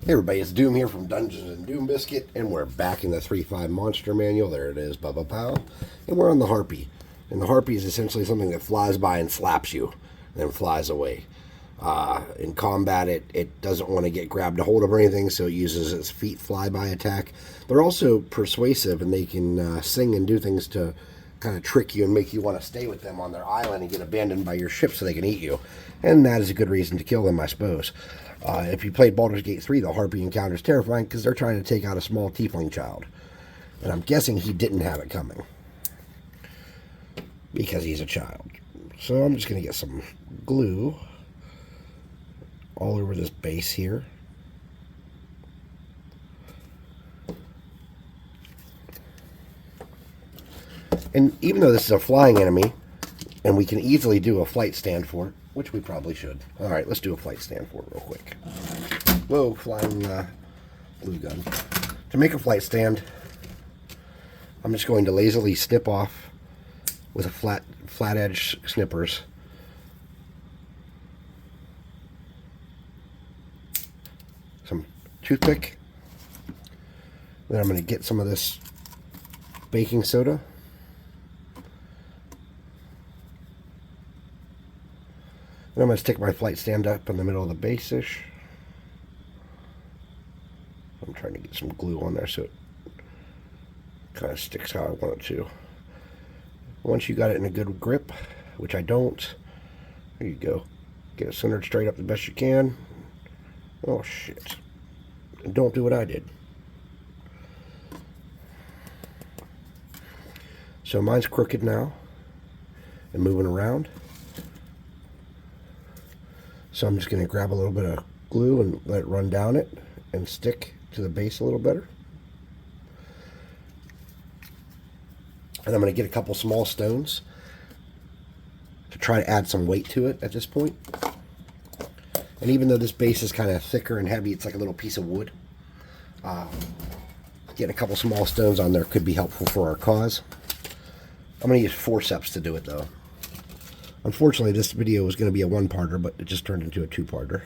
Hey everybody, it's Doom here from Dungeons and Doom Biscuit, and we're back in the 3.5 Monster Manual. There it is, Pow. And we're on the Harpy. And the Harpy is essentially something that flies by and slaps you, and then flies away. In combat, it doesn't want to get grabbed a hold of or anything, so it uses its feet flyby attack. They're also persuasive, and they can sing and do things to kind of trick you and make you want to stay with them on their island and get abandoned by your ship so they can eat you. And that is a good reason to kill them, I suppose. If you played Baldur's Gate 3, the Harpy encounter is terrifying because they're trying to take out a small tiefling child. And I'm guessing he didn't have it coming because he's a child. So I'm just going to get some glue all over this base here. And even though this is a flying enemy, and we can easily do a flight stand for it, which we probably should. All right, let's do a flight stand for it real quick. Whoa, flying glue gun. To make a flight stand, I'm just going to lazily snip off with a flat edge snippers. Some toothpick. Then I'm going to get some of this baking soda. And I'm going to stick my flight stand up in the middle of the base-ish. I'm trying to get some glue on there so it kind of sticks how I want it to. Once you got it in a good grip, which I don't, there you go. Get it centered straight up the best you can. Oh, shit. And don't do what I did. So mine's crooked now and moving around. So I'm just going to grab a little bit of glue and let it run down it and stick to the base a little better. And I'm going to get a couple small stones to try to add some weight to it at this point. And even though this base is kind of thicker and heavy, it's like a little piece of wood. Getting a couple small stones on there could be helpful for our cause. I'm going to use forceps to do it though. Unfortunately, this video was going to be a one-parter, but it just turned into a two-parter.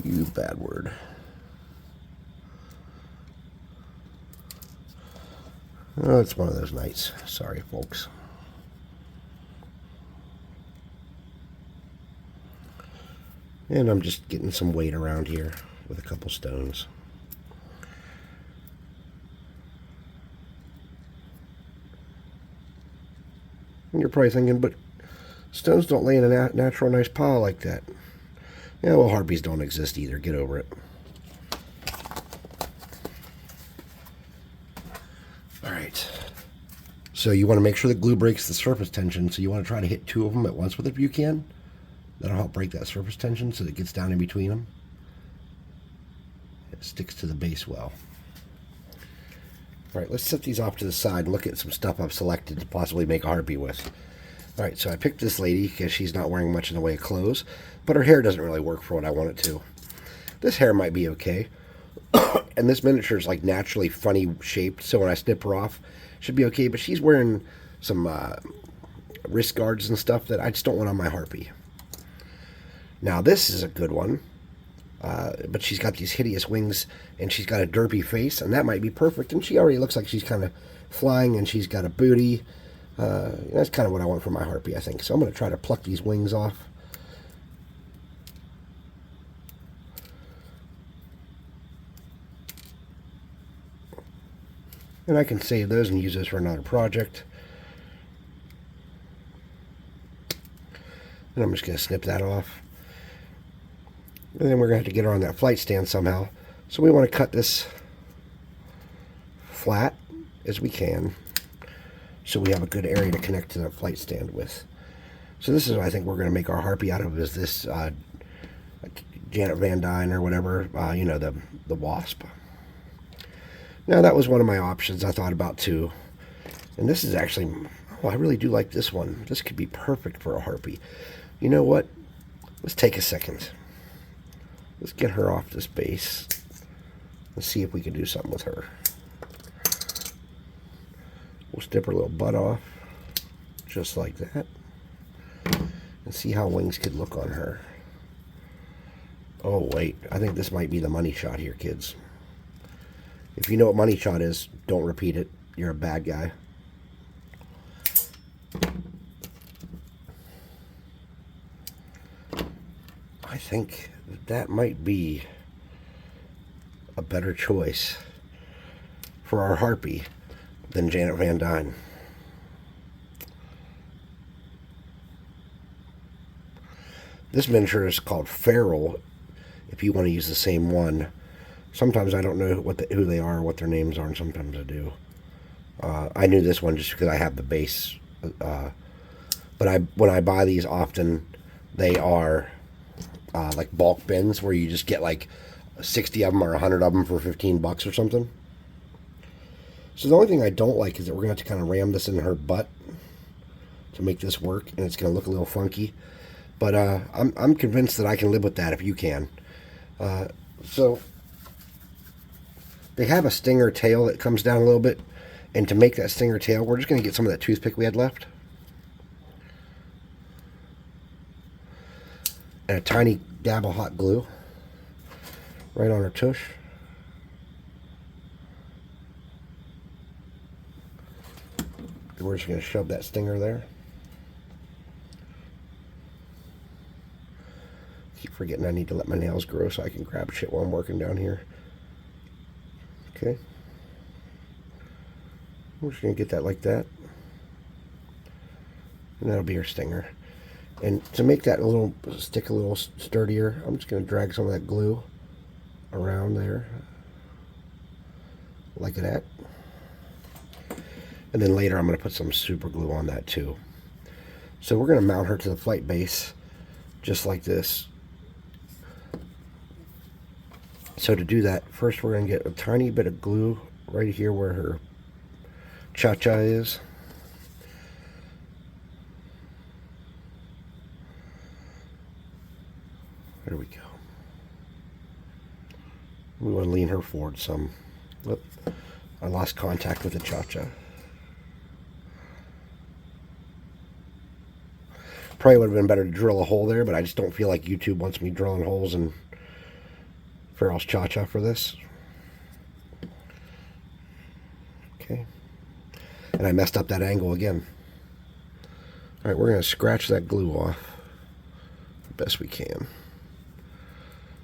You bad word. Oh, it's one of those nights. Sorry, folks. And I'm just getting some weight around here with a couple stones. And you're probably thinking, but stones don't lay in a natural nice pile like that. Yeah, well, harpies don't exist either. Get over it. All right. So you want to make sure the glue breaks the surface tension, so you want to try to hit two of them at once with it if you can. That'll help break that surface tension so that it gets down in between them. It sticks to the base well. Alright, let's set these off to the side and look at some stuff I've selected to possibly make a harpy with. Alright, so I picked this lady because she's not wearing much in the way of clothes, but her hair doesn't really work for what I want it to. This hair might be okay. And this miniature is like naturally funny shaped, so when I snip her off, it should be okay, but she's wearing some wrist guards and stuff that I just don't want on my harpy. Now this is a good one, but she's got these hideous wings and she's got a derpy face, and that might be perfect. And she already looks like she's kind of flying, and she's got a booty. That's kind of what I want for my harpy, I think. So I'm going to try to pluck these wings off. And I can save those and use those for another project. And I'm just going to snip that off. And then we're going to have to get her on that flight stand somehow. So we want to cut this flat as we can, so we have a good area to connect to the flight stand with. So this is what I think we're going to make our harpy out of, is this Janet Van Dyne or whatever, you know, the wasp. Now that was one of my options I thought about too. And this is actually, oh, I really do like this one. This could be perfect for a harpy. You know what? Let's take a second. Let's get her off this base. Let's see if we can do something with her. We'll snip her little butt off, just like that. And see how wings could look on her. Oh, wait. I think this might be the money shot here, kids. If you know what money shot is, don't repeat it. You're a bad guy. I think that might be a better choice for our Harpy than Janet Van Dyne. This miniature is called Feral, if you want to use the same one. Sometimes I don't know who they are, what their names are, and sometimes I do. I knew this one just because I have the base. But when I buy these often, they are like bulk bins where you just get like 60 of them or 100 of them for 15 bucks or something. So the only thing I don't like is that we're going to have to kind of ram this in her butt to make this work, and it's going to look a little funky. But I'm convinced that I can live with that if you can. So they have a stinger tail that comes down a little bit, and to make that stinger tail, we're just going to get some of that toothpick we had left. And a tiny dab of hot glue right on her tush. And we're just going to shove that stinger there. Keep forgetting I need to let my nails grow so I can grab shit while I'm working down here. Okay. We're just going to get that like that. And that'll be our stinger. And to make that stick a little sturdier, I'm just going to drag some of that glue around there. Like that. And then later I'm going to put some super glue on that too. So we're going to mount her to the flight base just like this. So to do that, first we're going to get a tiny bit of glue right here where her cha-cha is. There we go. We want to lean her forward some. Whoop. I lost contact with the cha-cha. Probably would have been better to drill a hole there, but I just don't feel like YouTube wants me drilling holes in Feral's cha-cha for this. Okay. And I messed up that angle again. Alright, we're going to scratch that glue off the best we can,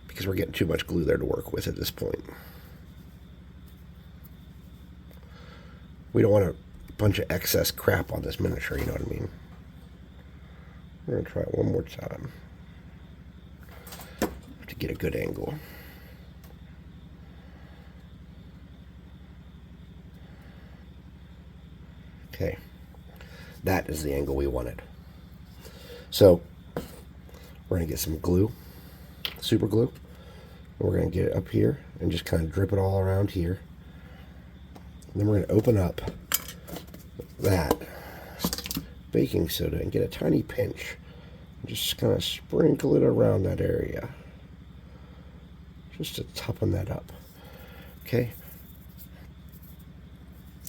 because we're getting too much glue there to work with at this point. We don't want a bunch of excess crap on this miniature, you know what I mean? We're going to try it one more time to get a good angle. Okay, that is the angle we wanted. So we're going to get some glue, super glue. And we're going to get it up here and just kind of drip it all around here. And then we're going to open up that baking soda and get a tiny pinch and just kind of sprinkle it around that area just to toughen that up. Okay,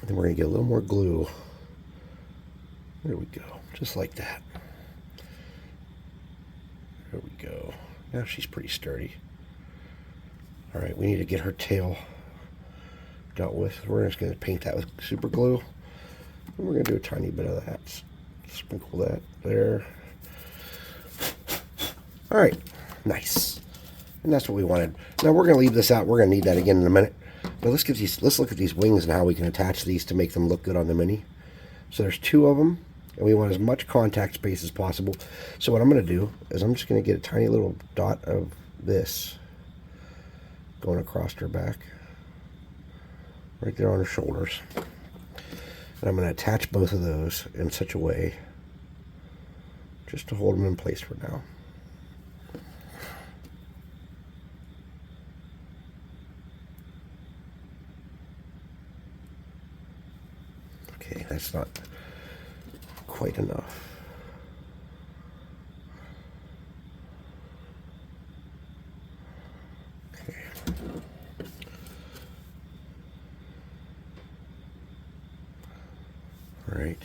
and then we're going to get a little more glue. There we go, just like that. There we go. Now she's pretty sturdy. Alright, we need to get her tail dealt with. We're just going to paint that with super glue. And we're going to do a tiny bit of that. Sprinkle that there. Alright, nice. And that's what we wanted. Now we're going to leave this out. We're going to need that again in a minute. But let's look at these wings and how we can attach these to make them look good on the Mini. So there's two of them, and we want as much contact space as possible. So what I'm going to do is I'm just going to get a tiny little dot of this going across her back, right there on her shoulders. And I'm going to attach both of those in such a way just to hold them in place for now. Okay, that's not quite enough. Okay. All right.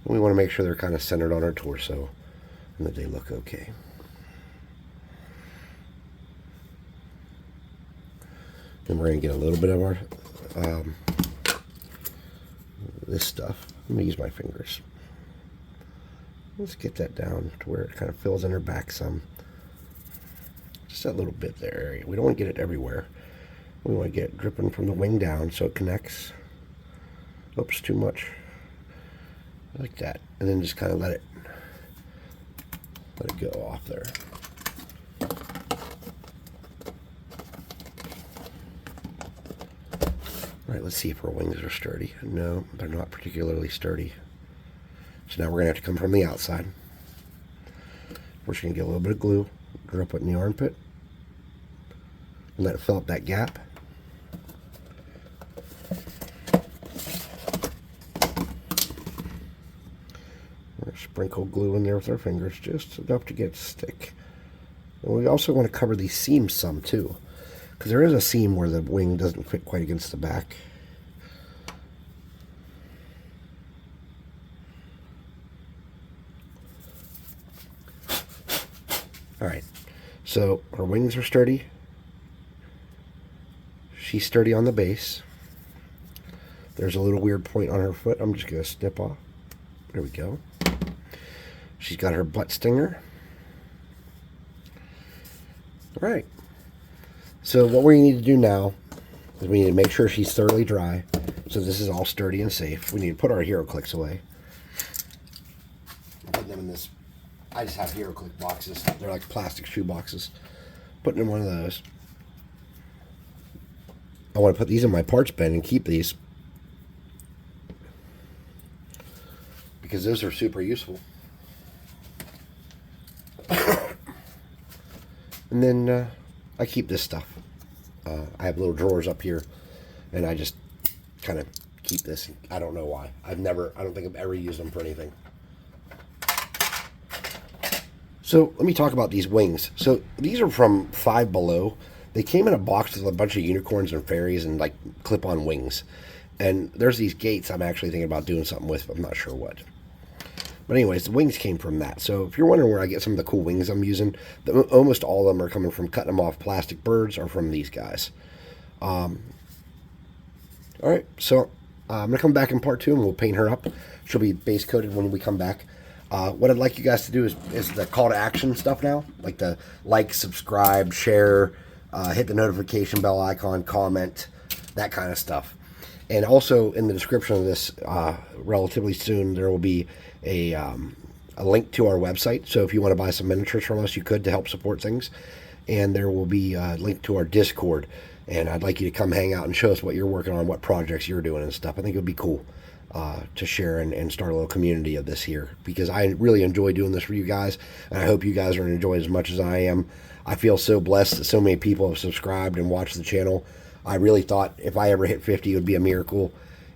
We want to make sure they're kind of centered on our torso and that they look okay. Then we're going to get a little bit of our this stuff. Let me use my fingers. Let's get that down to where it kind of fills in her back some. Just that little bit there. We don't want to get it everywhere. We want to get it dripping from the wing down so it connects. Oops, too much. Like that. And then just kind of let it go off there. All right, let's see if her wings are sturdy. No, they're not particularly sturdy. So now we're going to have to come from the outside. We're just going to get a little bit of glue, drop it in the armpit, and let it fill up that gap. We're going to sprinkle glue in there with our fingers, just enough to get it to stick. And we also want to cover these seams some too, because there is a seam where the wing doesn't fit quite against the back. Alright, so her wings are sturdy. She's sturdy on the base. There's a little weird point on her foot I'm just going to snip off. There we go. She's got her butt stinger. Alright, so what we need to do now is we need to make sure she's thoroughly dry. So this is all sturdy and safe. We need to put our hero clicks away. Put them in this. I just have hero click boxes. They're like plastic shoe boxes. Putting in one of those. I want to put these in my parts bin and keep these, because those are super useful. And then I keep this stuff. I have little drawers up here, and I just kind of keep this. I don't know why. I don't think I've ever used them for anything. So let me talk about these wings. So these are from Five Below. They came in a box with a bunch of unicorns and fairies and like clip-on wings. And there's these gates I'm actually thinking about doing something with, but I'm not sure what. But anyways, the wings came from that. So if you're wondering where I get some of the cool wings I'm using, almost all of them are coming from cutting them off plastic birds or from these guys. All right, so I'm going to come back in part 2 and we'll paint her up. She'll be base coated when we come back. What I'd like you guys to do is the call to action stuff now, like the like, subscribe, share, hit the notification bell icon, comment, that kind of stuff. And also in the description of this, relatively soon, there will be a link to our website. So if you want to buy some miniatures from us, you could, to help support things. And there will be a link to our Discord. And I'd like you to come hang out and show us what you're working on, what projects you're doing and stuff. I think it would be cool to share and start a little community of this here, because I really enjoy doing this for you guys, and I hope you guys are enjoying as much as I am. I feel so blessed that so many people have subscribed and watched the channel. I really thought if I ever hit 50 it would be a miracle,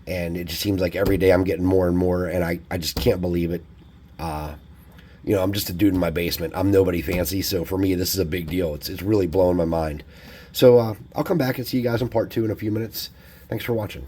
and it just seems like every day I'm getting more and more, and I just can't believe it. You know, I'm just a dude in my basement. I'm nobody fancy, so for me this is a big deal. It's really blowing my mind. So I'll come back and see you guys in part 2 in a few minutes. Thanks for watching.